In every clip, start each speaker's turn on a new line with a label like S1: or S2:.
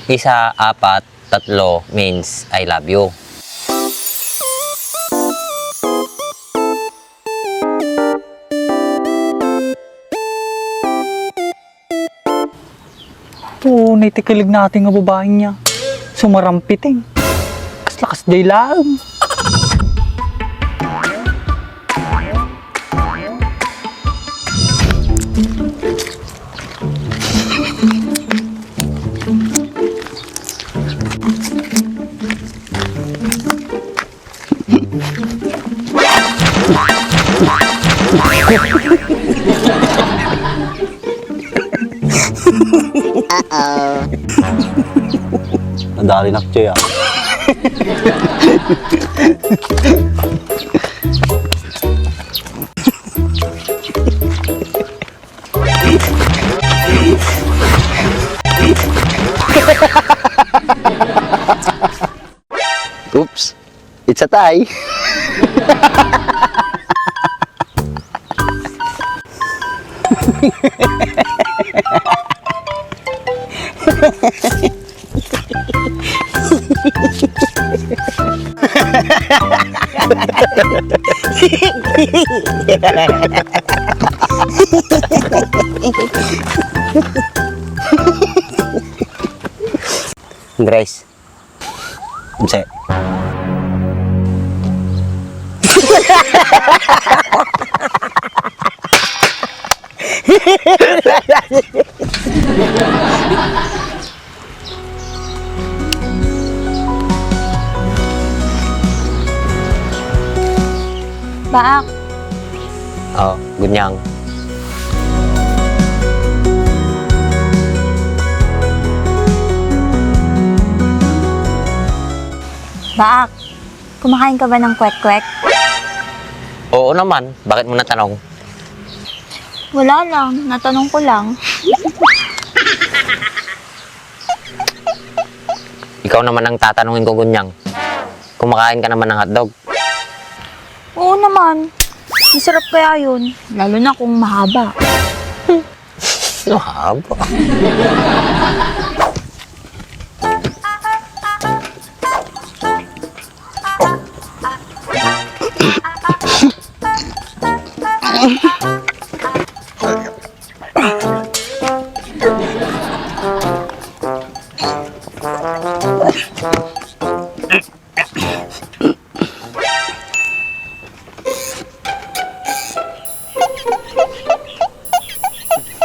S1: Isa, apat, tatlo means I love you.
S2: Oo, naitikilig natin nga babaeng niya. Sumarampiting. Kas-lakas day lang.
S3: Nadali na siya. Oops, it's a tie.
S1: Andres.
S3: Unsa?
S4: Baak,
S1: Oh, gunyang.
S4: Baak, kumakain ka ba ng kwek-kwek?
S1: Oo naman, bakit mo natanong?
S4: Wala lang, natanong ko lang.
S1: Ikaw naman ang tatanungin ko, gunyang. Kumakain ka naman ng hotdog.
S4: Oo naman, masarap kaya yun, lalo na kung mahaba.
S1: Ano haba?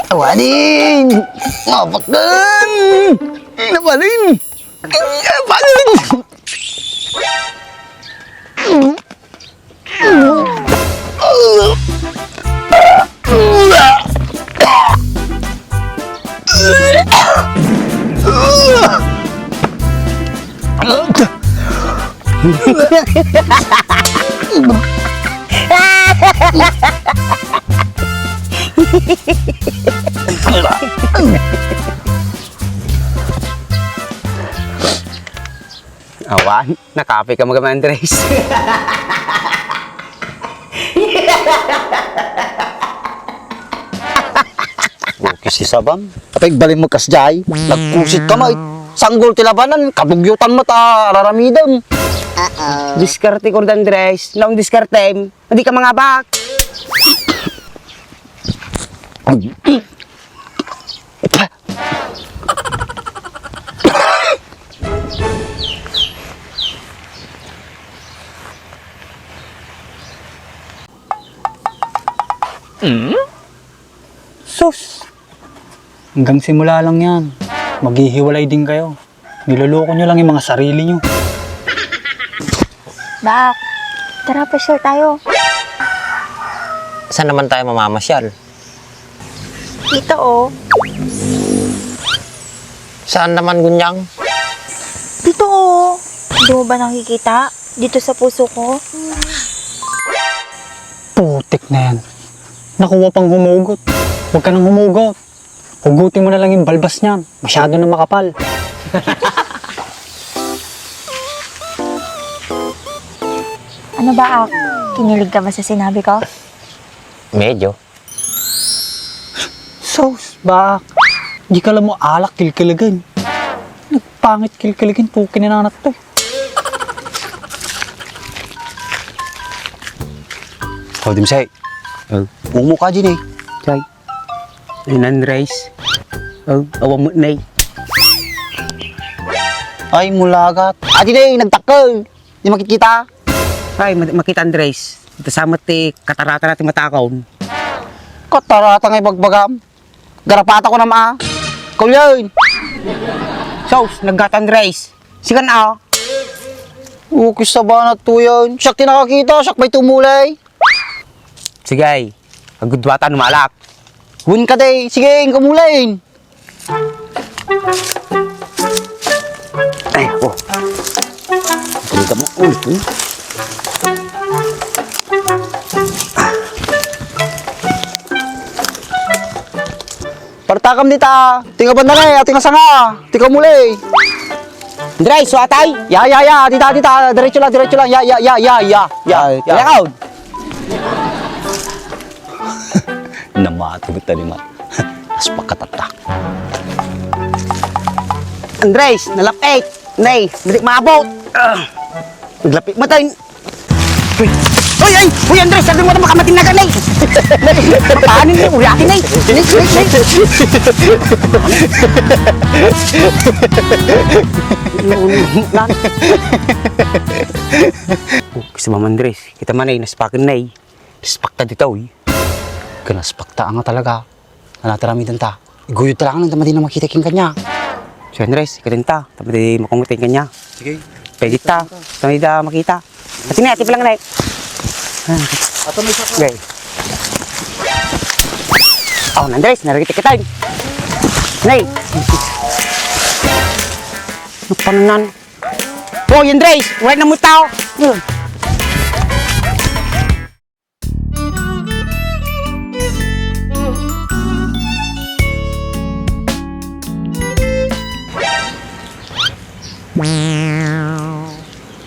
S3: Nabalin! Mapakan! Nabalin! Nabalin! Awan, nakape ka mga Andres. Okay si Sabam. Kapag balik mo kasjay, nagkusit ka mo. Sanggol tilabanan, kabugyutan mo ta, raramidam. Diskarte ko Andres, naong diskarte, hindi ka mga bak.
S2: Sus! Hanggang simula lang yan. Maghihiwalay din kayo. Niloloko nyo lang yung mga sarili nyo.
S4: Baak, tara pasyal tayo.
S1: Saan naman tayo mamamasyal?
S4: Dito oh.
S1: Saan naman, gunyang?
S4: Dito oh. Hindi mo ba nakikita? Dito sa puso ko.
S2: Putik na yan. Nakuha pang humugot. Huwag ka nang humugot. Hugutin mo na lang yung balbas niyan. Masyado na makapal.
S4: Ano ba, Ak? Kinilig ka ba sa sinabi ko?
S1: Medyo.
S2: Sos, bak. Di ka lang mo alak kilkilagan. Pangit kilkiligin po kininanat to.
S3: Oh, Dimsay. Umo ka dyan eh.
S5: Chay. Inan Andres. Awang mo na
S3: Ay, mulagat. Adi na eh, nagtakal. Di makikita.
S5: Ay, makita Andres. Ito sa mati, katarata natin matakaw.
S3: Katarata nga bagbagam. Garapata ko na maa. Kulyon.
S5: Sos, naggat Andres. Sikan na.
S3: Ukis sa banat to yan. Siyak tinakakita, siyak may tumulay.
S5: Sige ay. Agudwatan malak.
S3: Win ka day. Sige, kumulayin.
S5: Ay, oh.
S3: Kita mo. Uy. Partakam dita. Tinga banda na eh. Tinga sanga. Tinga mulay.
S5: Andres, so atay.
S3: Ya. Dita. Diretso lang. Ya.
S5: Lakaw.
S3: Namatugot na naman. Aspak katata.
S5: Andres, nalapit. Nay, dili maabot. Naglapit mo tayo. Uy, Andres, sabi mo na makamating na ganay. Paano niyo? Ulatin na Kasi mama Andres, kita man ay naspakin na eh. Naspakta dito eh.
S3: Kanaspakta nga talaga. Nanataramidan ta. Iguyod talaga nang tamadi na makita king kanya.
S5: So Andres, ikaw din ta. Tapos di makungutin kanya.
S3: Sige.
S5: Pwede ta. Tamad da makita. Kasi na, tip lang na eh.
S3: Ato may sakla.
S5: Okay. Oh, Andres, narikita kita. Nay. Napanan. Oh, Andres, wala na mo tao.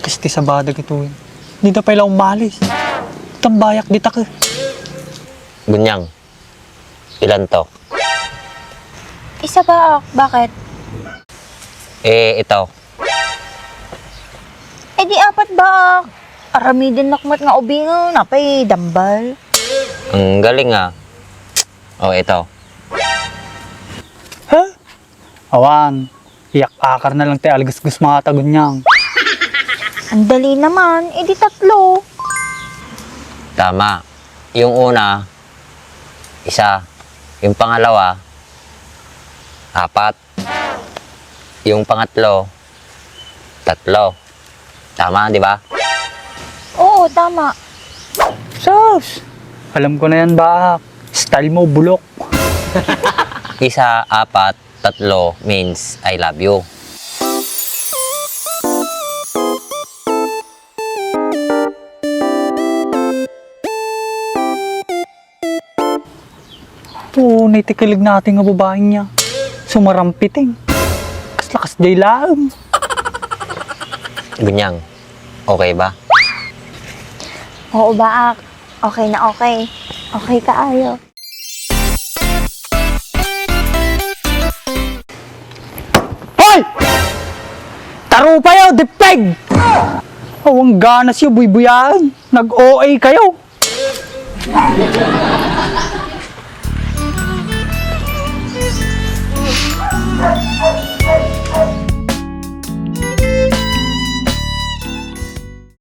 S2: Kasi sa badag ito eh. Hindi na pala umalis. Tambayak di ka.
S1: Gunyang. Ilan to?
S4: Isa ba? Bakit?
S1: Ito.
S4: Eh di apat ba? Aramidin nakmat nga ubingo. Napay dambal.
S1: Ang galing ah. Ito.
S2: Ha? Awan. Iyak-akar na lang tayo algas-gus mga tagunyang.
S4: Ang dali naman. Eh di tatlo.
S1: Tama. Yung una, isa. Yung pangalawa, 4. Yung pangatlo, 3. Tama, di ba?
S4: Oo, tama.
S2: Sus! Alam ko na yan ba? Style mo, bulok.
S1: Isa, 4, 3 means I love you.
S2: Oo, naitikilig natin nga babaeng niya. Sumarampiting. Kas-lakas day laang.
S1: Gunyang, okay ba?
S4: Oo ba? Okay na okay. Okay ka ayo.
S2: Hoy! Taro pa yaw, dipeg! Awang ganas yung buy-buyaan. Nag-OA kayo.